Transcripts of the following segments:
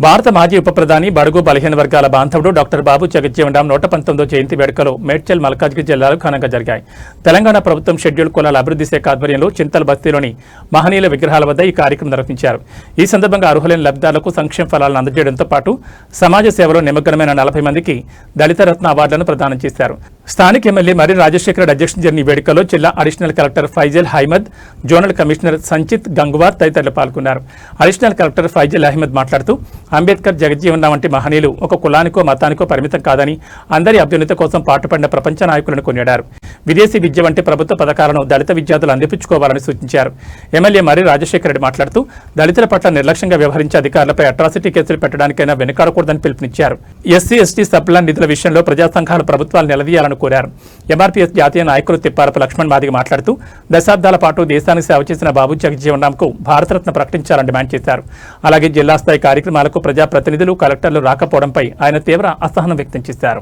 భారత మాజీ ఉప ప్రధాని బడుగు బలహీన వర్గాల బాంధవుడు డాక్టర్ బాబు జగజ్జీవన్ రామ్ 119వ జయంతి వేడుకలు మేడ్చల్ మల్కాజ్గిరి జిల్లాలో ఘనంగా జరిగాయి. తెలంగాణ ప్రభుత్వం షెడ్యూల్ కులాల అభివృద్ధి శాఖ ఆధ్వర్యంలో చింతల్ బస్తీలోని మహనీయుల విగ్రహాల వద్ద ఈ కార్యక్రమం నిర్వహించారు. ఈ సందర్భంగా అర్హులైన లబ్ధిదారులకు సంక్షేమ ఫలాలను అందజేయడంతో పాటు సమాజ సేవలో నిమగ్నమైన 40 మందికి దళిత రత్న అవార్డులను ప్రదానం చేశారు. స్థానిక ఎమ్మెల్యే మరి రాజశేఖర రెడ్డి అధ్యక్షతన జరిగిన వేడుకలో జిల్లా additional collector Faizal Ahmed, zonal commissioner Sanchit Gangwar తదితరులు పాల్గొన్నారు. అడిషనల్ కలెక్టర్ ఫైజల్ అహ్మద్ మాట్లాడుతూ అంబేద్కర్, జగజ్జీవన్ రామ్ వంటి మహనీయులు ఒక కులానికో మతానికో పరిమితం కాదని అందరి అభ్యున్నతి కోసం పాటుపడిన ప్రపంచ నాయకులను కొనియాడారు. విదేశీ విద్య వంటి ప్రభుత్వ పథకాలను దళిత విద్యార్థులు అందిపుచ్చుకోవాలని సూచించారు. ఎమ్మెల్యే మరి రాజశేఖర రెడ్డి మాట్లాడుతూ దళితుల పట్ల నిర్లక్ష్యంగా వ్యవహరించే అధికారులపై అట్రాసిటీ కేసులు పెట్టడానికైనా వెనుకాడకూడదని పిలుపునిచ్చారు. ఎస్సీ, ఎస్టీ సప్లాన్ నిధుల విషయంలో ప్రజా సంఘాలు ప్రభుత్వాలు నిలదీయాలని కోరారు. ఎంఆర్పీఎస్ జాతీయ నాయకులు తిప్పారపు లక్ష్మణ్ మాదిగ మాట్లాడుతూ దశాబ్దాల పాటు దేశానికి సేవ చేసిన బాబు జగజ్జీవన్ రామ్ కు భారతరత్న ప్రకటించాలని డిమాండ్ చేశారు. అలాగే జిల్లా స్థాయి కార్యక్రమాలకు ప్రజాప్రతినిధులు, కలెక్టర్లు రాకపోవడంపై ఆయన తీవ్ర అసహనం వ్యక్తం చేశారు.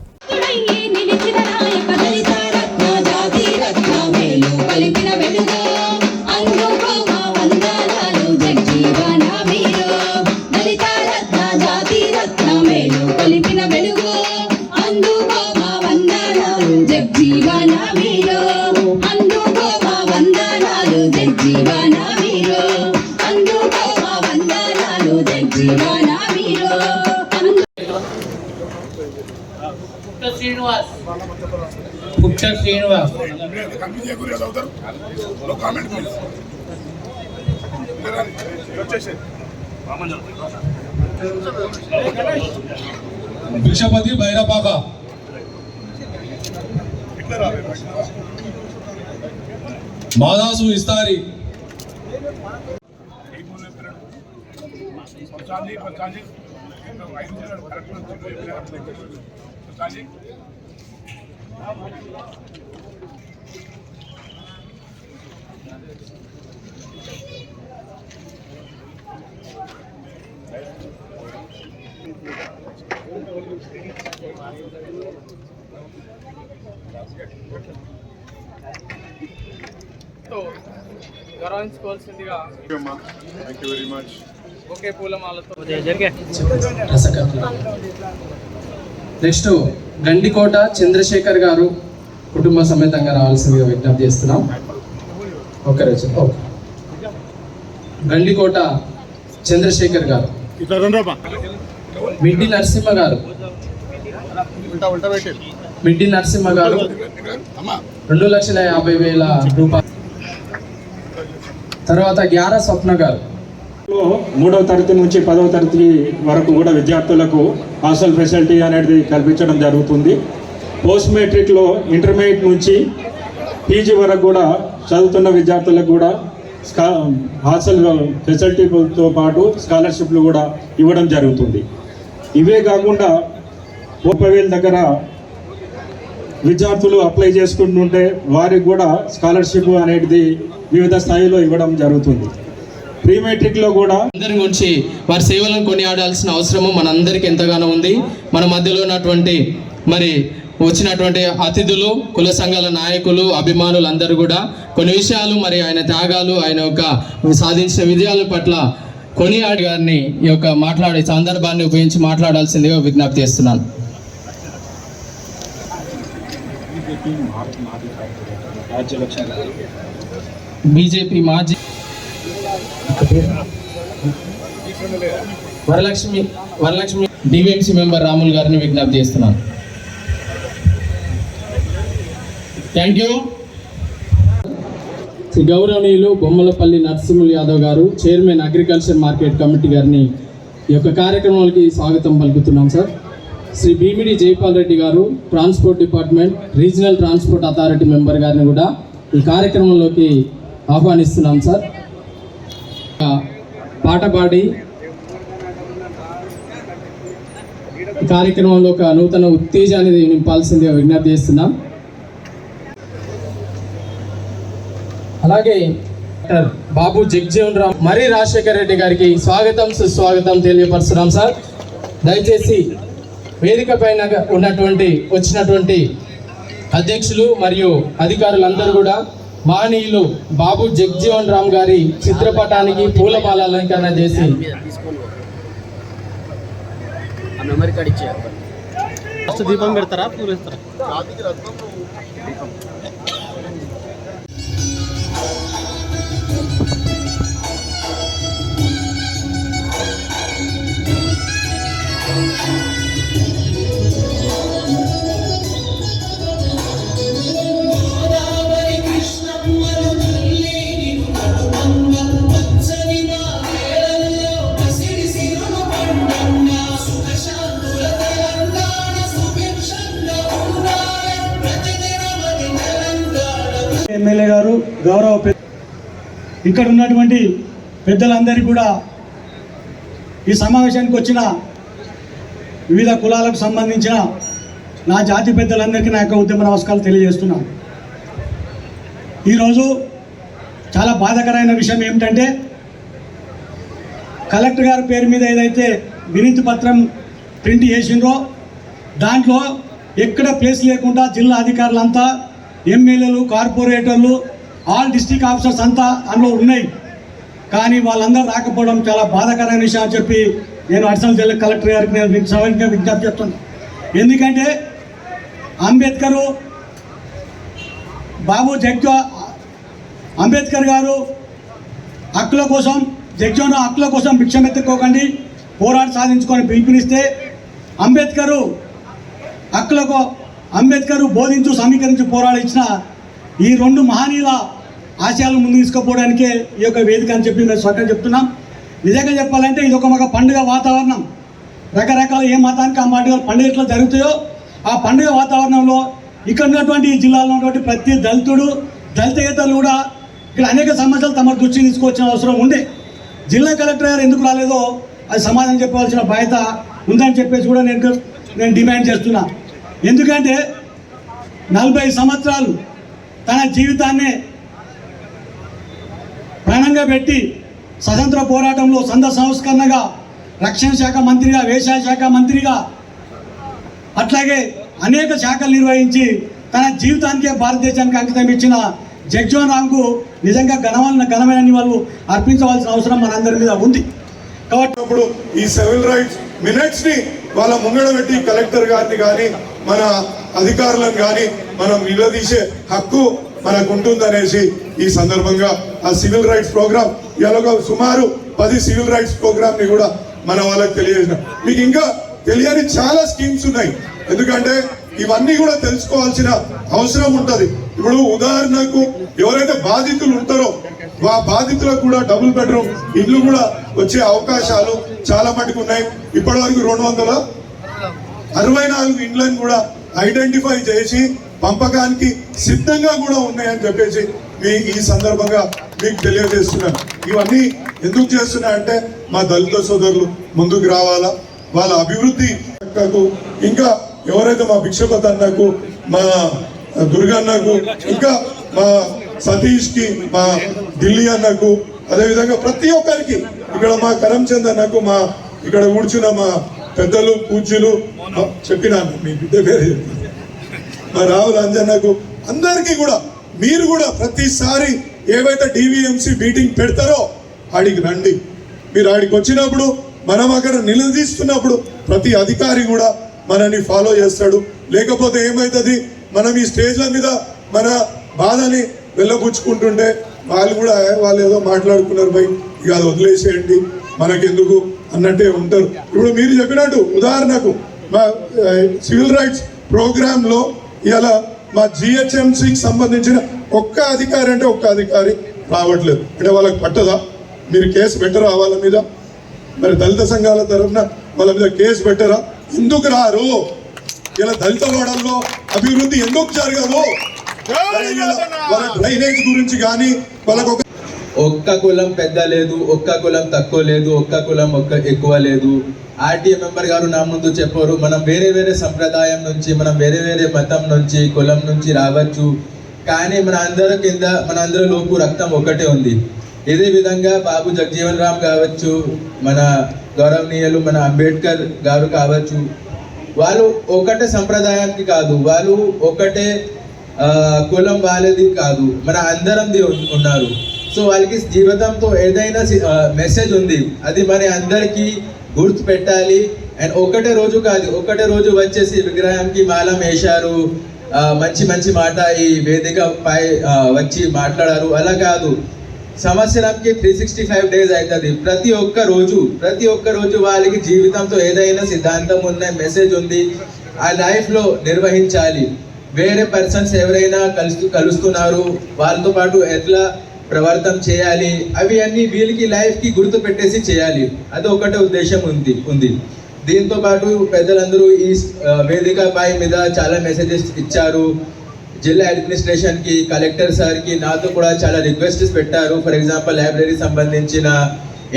శ్రీనివాస్ భిక్షపతి భైరపాక, మాదాసు ఇస్తారి, గౌరవించుకోవాల్సిందిగా ఒకే పూలమాలతో నెక్స్ట్ గండికోట చంద్రశేఖర్ గారు కుటుంబ సమేతంగా రావాల్సిందిగా విజ్ఞప్తి చేస్తున్నాం. ఓకే రోజు గండికోట చంద్రశేఖర్ గారు, మిడ్డి నరసింహ గారు, మిడ్డి నరసింహ గారు 2,50,000 రూపాయలు. తర్వాత గ్యార స్వప్న గారు 3వ తరగతి నుంచి 10వ తరగతి వరకు కూడా విద్యార్థులకు హాస్టల్ ఫెసిలిటీ అనేది కల్పించడం జరుగుతుంది. పోస్ట్ మెట్రిక్లో ఇంటర్మీడియట్ నుంచి పీజీ వరకు కూడా చదువుతున్న విద్యార్థులకు కూడా హాస్టల్ ఫెసిలిటీతో పాటు స్కాలర్షిప్లు కూడా ఇవ్వడం జరుగుతుంది. ఇవే కాకుండా 30,000 దగ్గర విద్యార్థులు అప్లై చేసుకుంటుంటే వారికి కూడా స్కాలర్షిప్ అనేది వివిధ స్థాయిలో ఇవ్వడం జరుగుతుంది. ప్రీ మెట్రిక్లో కూడా అందరి గురించి వారి సేవలను కొనియాడాల్సిన అవసరము మనందరికీ ఎంతగానో ఉంది. మన మధ్యలో ఉన్నటువంటి వచ్చినటువంటి అతిథులు, కుల సంఘాల నాయకులు, అభిమానులు అందరూ కూడా కొన్ని విషయాలు ఆయన త్యాగాలు, ఆయన యొక్క సాధించిన విజయాల పట్ల కొనియాడి గారిని ఈ యొక్క మాట్లాడే సందర్భాన్ని ఉపయోగించి మాట్లాడాల్సిందిగా విజ్ఞప్తి చేస్తున్నాను. బీజేపీ మాజీ వరలక్ష్మి డివిఎంసీ మెంబర్ రాముల్ గారిని విజ్ఞప్తి చేస్తున్నాను. Thank you. శ్రీ గౌరవనీయులు బొమ్మలపల్లి నరసింహులు యాదవ్ గారు, చైర్మన్ అగ్రికల్చర్ మార్కెట్ కమిటీ గారిని ఈ యొక్క కార్యక్రమానికి స్వాగతం పలుకుతున్నాం సార్. శ్రీ భీమిడి జైపాల్ రెడ్డి గారు, transport department regional transport authority member గారిని కూడా ఈ కార్యక్రమంలోకి ఆహ్వానిస్తున్నాం సార్. పాట పాడి ఈ కార్యక్రమంలో ఒక నూతన ఉత్తేజాన్ని నింపాల్సిందిగా విజ్ఞప్తి చేస్తున్నాం. అలాగే డాక్టర్ బాబు జగజ్జీవన్ రామ్ మరి రాజశేఖర రెడ్డి గారికి స్వాగతం సుస్వాగతం తెలియపరుస్తున్నాం సార్. దయచేసి వేదిక పైన వచ్చినటువంటి అధ్యక్షులు మరియు అధికారులందరూ కూడా మహనీయులు బాబు జగజ్జీవన్ రామ్ గారి చిత్రపటానికి పూలమాల అలంకరణ చేసి మెమరీ కార్డ్ ఇచ్చే ఫస్ట్ దీపం పెడతారా పూలు వేస్తారా? ఎమ్మెల్యే గారు, గౌరవ ఇక్కడ ఉన్నటువంటి పెద్దలందరికీ కూడా ఈ సమావేశానికి వచ్చిన వివిధ కులాలకు సంబంధించిన నా జాతి పెద్దలందరికీ నా యొక్క ఉద్యమ నమస్కారాలు తెలియజేస్తున్నాను. ఈరోజు చాలా బాధాకరమైన విషయం ఏమిటంటే, కలెక్టర్ గారి పేరు మీద ఏదైతే వినతి పత్రం ప్రింట్ చేసిండ్రో దాంట్లో ఎక్కడ ప్లేస్ లేకుండా జిల్లా అధికారులంతా, ఎమ్మెల్యేలు, కార్పొరేటర్లు, ఆల్ డిస్ట్రిక్ట్ ఆఫీసర్స్ అంతా అందులో ఉన్నాయి. కానీ వాళ్ళందరూ రాకపోవడం చాలా బాధాకరమైన విషయం అని చెప్పి నేను అడిషనల్ జిల్లా కలెక్టర్ గారికి నేను సవినీయంగా విజ్ఞప్తి చేస్తున్నాను. ఎందుకంటే అంబేద్కర్ గారు హక్కుల కోసం, జగ్జీవన్ హక్కుల కోసం భిక్షమెత్తుకోకండి, పోరాట సాధించుకొని పిలుపునిస్తే అంబేద్కర్ బోధించు, సమీకరించి పోరాడించిన ఈ రెండు మహనీయుల ఆశయాలు ముందు తీసుకుపోవడానికే ఈ యొక్క వేదిక అని చెప్పి మేము స్వతంగా చెప్తున్నాం. నిజంగా చెప్పాలంటే ఇది ఒక పండుగ వాతావరణం. రకరకాల ఏ మతానికి ఆ పండుగ ఎట్లా జరుగుతాయో ఆ పండుగ వాతావరణంలో ఇక్కడ ఉన్నటువంటి ఈ జిల్లాలో ఉన్నటువంటి ప్రతి దళితేతరులు కూడా ఇక్కడ అనేక సమస్యలు తమ దృష్టికి తీసుకొచ్చిన అవసరం ఉంది. జిల్లా కలెక్టర్ గారు ఎందుకు రాలేదో అది సమాధానం చెప్పవలసిన బాధ్యత ఉందని చెప్పేసి కూడా నేను డిమాండ్ చేస్తున్నా. ఎందుకంటే 40 సంవత్సరాలు తన జీవితాన్ని ప్రాణంగా పెట్టి స్వతంత్ర పోరాటంలో సంఘ సంస్కరణగా, రక్షణ శాఖ మంత్రిగా, వ్యవసాయ శాఖ మంత్రిగా, అట్లాగే అనేక శాఖలు నిర్వహించి తన జీవితానికే భారతదేశానికి అంకితం ఇచ్చిన జగ్జీవన్ రామ్కు నిజంగా ఘనమైన వాళ్ళు అర్పించవలసిన అవసరం మనందరి మీద ఉంది. కాబట్టి ఇప్పుడు ఈ సివిల్ రైట్స్ మినిట్స్ ని వాళ్ళ ముంగడ పెట్టి కలెక్టర్ గారిని కానీ మన అధికారులను కానీ మనం నిలదీసే హక్కు మనకు ఉంటుందనేసి ఈ సందర్భంగా ఆ సివిల్ రైట్స్ ప్రోగ్రామ్ ఇలాగ సుమారు 10 సివిల్ రైట్స్ ప్రోగ్రామ్ ని కూడా మన వాళ్ళకి తెలియజేసిన. మీకు ఇంకా తెలియని చాలా స్కీమ్స్ ఉన్నాయి, ఎందుకంటే ఇవన్నీ కూడా తెలుసుకోవాల్సిన అవసరం ఉంటుంది. ఇప్పుడు ఉదాహరణకు ఎవరైతే బాధితులు ఉంటారో ఆ బాధితులకు కూడా డబుల్ బెడ్రూమ్ ఇల్లు కూడా వచ్చే అవకాశాలు చాలా మటుకు ఉన్నాయి. ఇప్పటి వరకు 264 ఇండ్లను కూడా ఐడెంటిఫై చేసి పంపకానికి సిద్ధంగా కూడా ఉన్నాయని చెప్పేసి ఈ సందర్భంగా మీకు తెలియజేస్తున్నాను. ఇవన్నీ ఎందుకు చేస్తున్నా అంటే మా దళిత సోదరులు ముందుకు రావాలా, వాళ్ళ అభివృద్ధి ఇంకా ఎవరైతే మా భిక్షపతి అన్నకు, మా దుర్గన్నకు, ఇంకా మా సతీష్ కి, మా ఢిల్లీ అన్నకు, అదేవిధంగా ప్రతి ఒక్కరికి, ఇక్కడ మా కరంచంద్ అన్నకు, మా ఇక్కడ కూర్చున్న మా పెద్దలు పూజ్యులు చెప్పినాను, మీ బిడ్డ పేరు మా రాహుల్ అంజన్నకు, అందరికీ కూడా మీరు కూడా ప్రతిసారి ఏవైతే డివిఎంసి మీటింగ్ పెడతారో ఆడికి రండి. మీరు ఆడికి వచ్చినప్పుడు మనం అక్కడ నిలదీస్తున్నప్పుడు ప్రతి అధికారి కూడా మనని ఫాలో చేస్తాడు. లేకపోతే ఏమవుతుంది, మనం ఈ స్టేజ్ల మీద మన బాధని వెళ్ళబుచ్చుకుంటుంటే వాళ్ళు ఏదో మాట్లాడుకున్నారు భయ్, ఇక అది వదిలేసేయండి మనకెందుకు అన్నట్టే ఉంటారు. ఇప్పుడు మీరు చెప్పినట్టు ఉదాహరణకు మా సివిల్ రైట్స్ ప్రోగ్రాంలో ఇలా మా జిహెచ్ఎంసీకి సంబంధించిన ఒక్క అధికారి రావట్లేదు. అంటే వాళ్ళకి పట్టదా? మీరు కేసు పెట్టరా వాళ్ళ మీద? మరి దళిత సంఘాల తరఫున వాళ్ళ మీద కేసు పెట్టరా? ఎందుకు రారు? ఇలా దళిత వాడల్లో అభివృద్ధి ఎందుకు జరగదు? వాళ్ళ డ్రైనేజ్ గురించి కానీ వాళ్ళకు ఒక్క కులం పెద్ద లేదు, ఒక్క కులం తక్కువ లేదు, ఒక్క కులం ఎక్కువ లేదు. ఆర్టీఏ మెంబర్ గారు నా ముందు చెప్పారు, మనం వేరే వేరే సంప్రదాయం నుంచి, మనం వేరే వేరే మతం నుంచి, కులం నుంచి రావచ్చు, కానీ మన అందరిలోపు రక్తం ఒకటే ఉంది. ఇదే విధంగా బాబు జగ్జీవన్ రామ్ కావచ్చు, మన గౌరవనీయులు మన అంబేద్కర్ గారు కావచ్చు, వాళ్ళు ఒకటే సంప్రదాయానికి కాదు, వాళ్ళు ఒకటే కులం వాళ్ళది కాదు, మన అందరంది ఉన్నారు. సో వాళ్ళకి జీవితంతో ఏదైనా మెసేజ్ ఉంది, అది మన అందరికీ గుర్తు పెట్టాలి. అండ్ ఒకటే రోజు కాదు, ఒకటే రోజు వచ్చేసి విగ్రహానికి మాలం వేశారు, మంచి మంచి మాట ఈ వేదిక పై వచ్చి మాట్లాడారు, అలా కాదు. సంవత్సరానికి 365 డేస్ అవుతుంది. ప్రతి ఒక్క రోజు వాళ్ళకి జీవితంతో ఏదైనా సిద్ధాంతం ఉన్న మెసేజ్ ఉంది, ఆ లైఫ్లో నిర్వహించాలి. వేరే పర్సన్స్ ఎవరైనా కలుస్తున్నారు, వాళ్ళతో పాటు ఎట్లా ప్రవర్తన చేయాలి, అవి అన్ని వీళ్ళకి లైఫ్కి గుర్తు పెట్టేసి చేయాలి. అది ఒకటే ఉద్దేశం ఉంది. దీంతో పాటు పెద్దలందరూ ఈ వేదికపై మీద చాలా మెసేజెస్ ఇచ్చారు. జిల్లా అడ్మినిస్ట్రేషన్కి, కలెక్టర్ సార్కి, నాతో కూడా చాలా రిక్వెస్ట్స్ పెట్టారు. ఫర్ ఎగ్జాంపుల్ లైబ్రరీ సంబంధించిన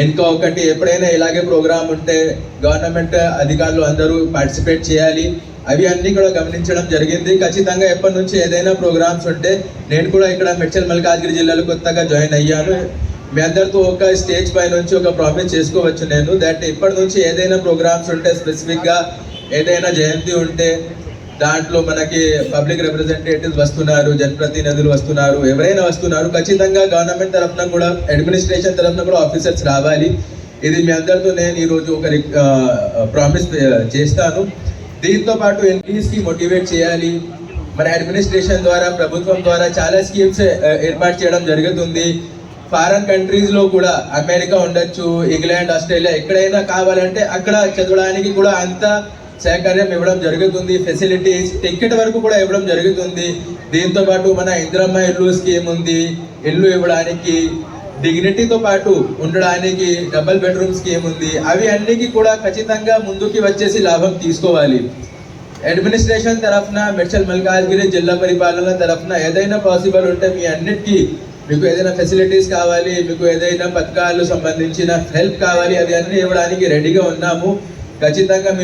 ఇంకా ఒకటి ఎప్పుడైనా ఇలాగే ప్రోగ్రామ్ ఉంటే గవర్నమెంట్ అధికారులు అందరూ పార్టిసిపేట్ చేయాలి. అవి అన్నీ కూడా గమనించడం జరిగింది. ఖచ్చితంగా ఎప్పటి నుంచి ఏదైనా ప్రోగ్రామ్స్ ఉంటే, నేను కూడా ఇక్కడ మేడ్చల్ మల్కాజ్గిరి జిల్లాలో కొత్తగా జాయిన్ అయ్యాను. మీ అందరితో ఒక స్టేజ్ పై నుంచి ఒక ప్రామిస్ చేసుకోవచ్చు నేను, దట్ ఇప్పటి నుంచి ఏదైనా ప్రోగ్రామ్స్ ఉంటే, స్పెసిఫిక్గా ఏదైనా జయంతి ఉంటే దాంట్లో మనకి పబ్లిక్ రిప్రజెంటేటివ్స్ వస్తున్నారు, జనప్రతినిధులు వస్తున్నారు, ఎవరైనా వస్తున్నారు, ఖచ్చితంగా గవర్నమెంట్ తరఫున కూడా, అడ్మినిస్ట్రేషన్ తరఫున కూడా ఆఫీసర్స్ రావాలి. ఇది మీ అందరితో నేను ఈరోజు ఒక ప్రామిస్ చేస్తాను. దీంతో పాటు ఎంపీస్కి మోటివేట్ చేయాలి. మన అడ్మినిస్ట్రేషన్ ద్వారా, ప్రభుత్వం ద్వారా చాలా స్కీమ్స్ ఏర్పాటు చేయడం జరుగుతుంది. ఫారెన్ కంట్రీస్లో కూడా, అమెరికా ఉండొచ్చు, ఇంగ్లాండ్, ఆస్ట్రేలియా, ఎక్కడైనా కావాలంటే అక్కడ చదవడానికి కూడా అంత సహకార్యం ఇవ్వడం జరుగుతుంది. ఫెసిలిటీస్, టికెట్ వరకు కూడా ఇవ్వడం జరుగుతుంది. దీంతో పాటు మన ఇందిరమ్మ ఇల్లు స్కీమ్ ఉంది, ఇల్లు ఇవ్వడానికి, డిగ్నిటీతో పాటు ఉండడానికి డబుల్ బెడ్రూమ్ స్కీమ్ ఉంది. అవి అన్నికి కూడా ఖచ్చితంగా ముందుకి వచ్చేసి లాభం తీసుకోవాలి. అడ్మినిస్ట్రేషన్ తరఫున, మేడ్చల్ మల్కాజ్గిరి జిల్లా పరిపాలన తరఫున ఏదైనా పాసిబుల్ ఉంటే మీ అన్నిటికీ, మీకు ఏదైనా ఫెసిలిటీస్ కావాలి, మీకు ఏదైనా పథకాలు సంబంధించిన హెల్ప్ కావాలి, అది అన్నీ ఇవ్వడానికి రెడీగా ఉన్నాము. ఖచ్చితంగా